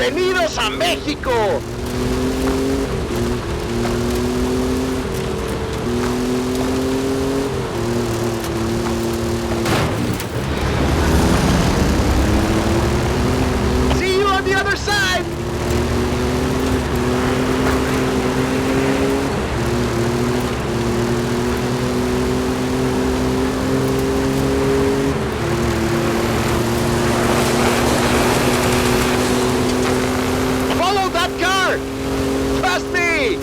¡Bienvenidos a México! See you on the other side! Follow that car! Trust me!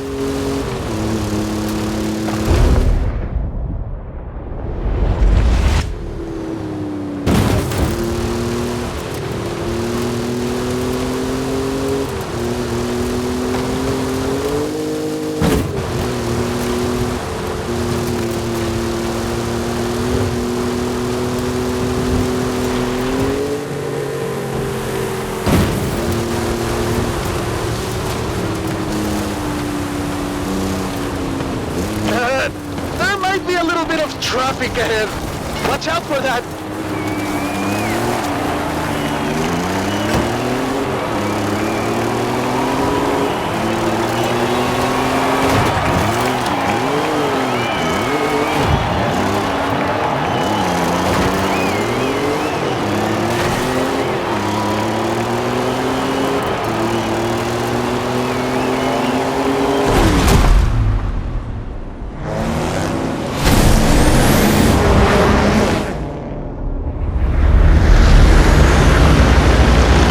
There might be a little bit of traffic ahead. Watch out for that.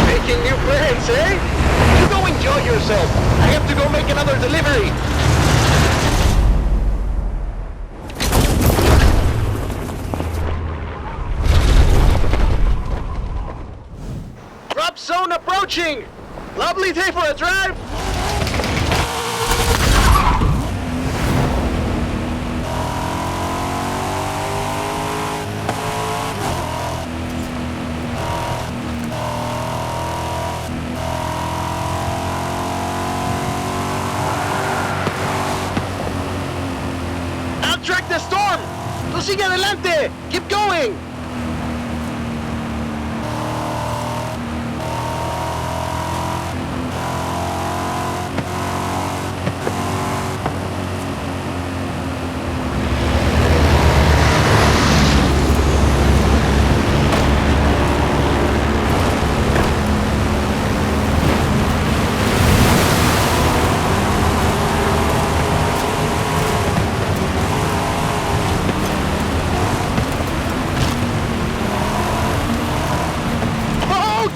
Making new friends, eh? You go enjoy yourself. I have to go make another delivery. Drop zone approaching. Lovely day for a drive. Track the storm! Tú sigue adelante! Keep going!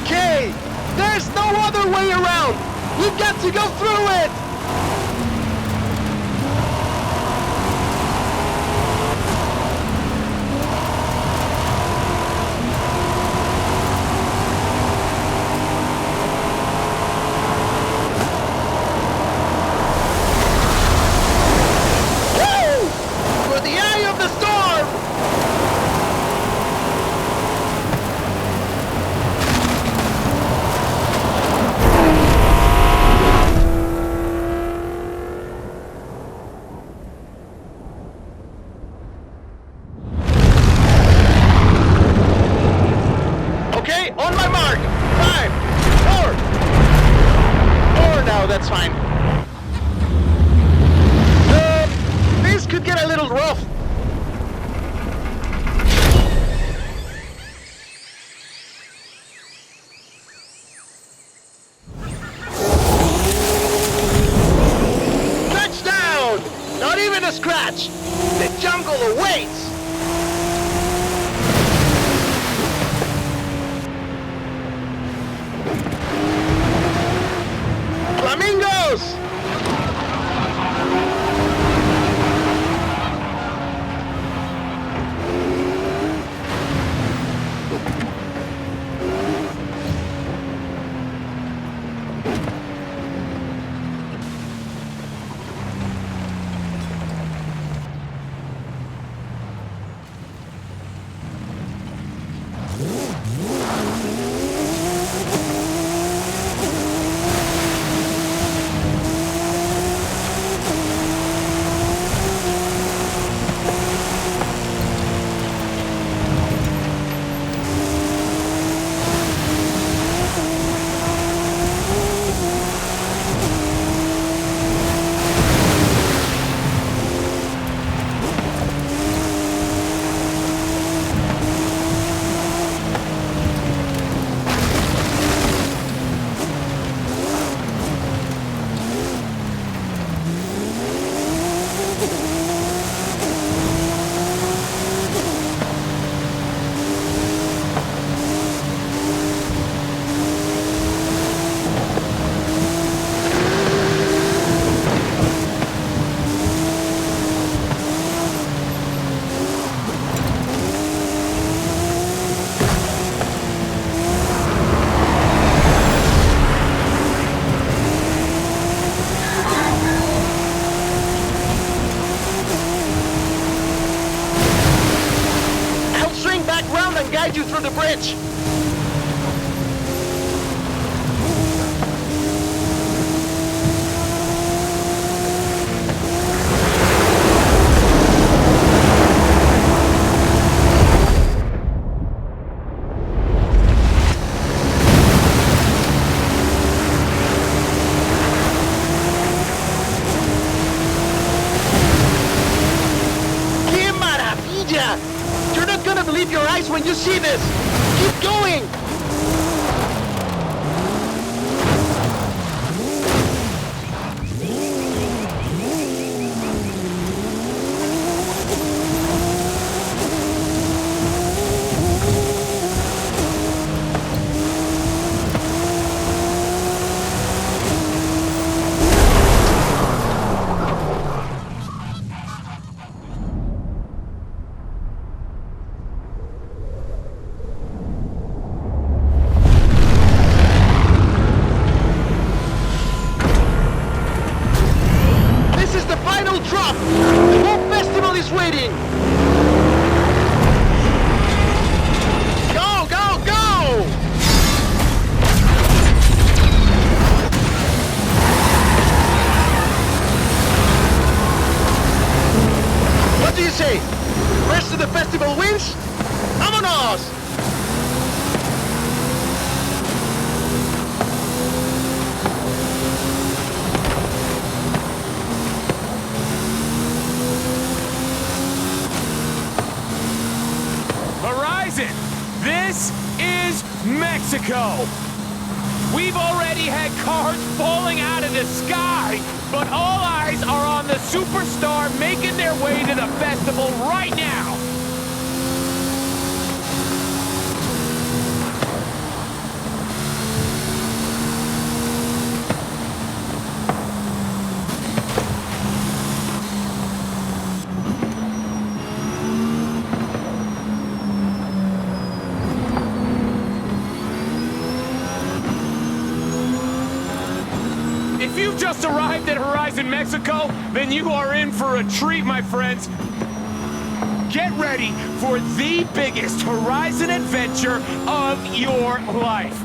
Okay! There's no other way around! We've got to go through it! Woo! For the eye of the storm! Okay, on my mark. 5, 4. 4 now, that's fine. This could get a little rough. Touchdown! Not even a scratch. The jungle awaits. Flamingos! eyes when you see this! Keep going! Drop! The whole festival is waiting! Go, go, go! What do you say? Rest of the festival wins? Vámonos! Horizon, this is Mexico. We've already had cars falling out of the sky, but all eyes are on the superstar making their way to the festival right now. If you've just arrived at Horizon Mexico, then you are in for a treat, my friends. Get ready for the biggest Horizon adventure of your life.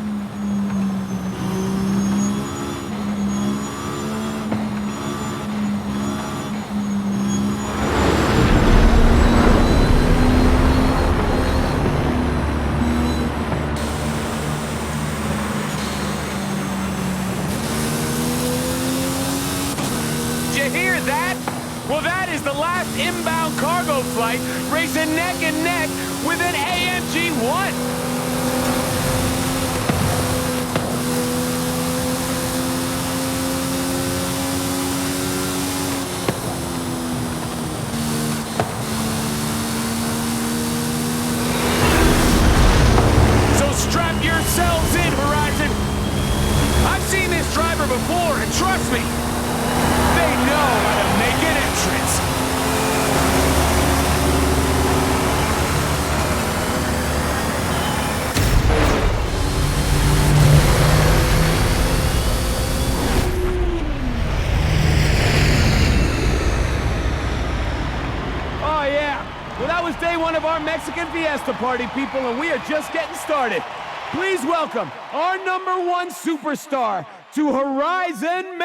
You hear that? Well, that is the last inbound cargo flight racing neck and neck with an AMG-1. So strap yourselves in, Horizon. I've seen this driver before, and trust me, they know how to make an entrance. Oh, yeah. Well, that was day one of our Mexican Fiesta party, people, and we are just getting started. Please welcome our #1 superstar to Horizon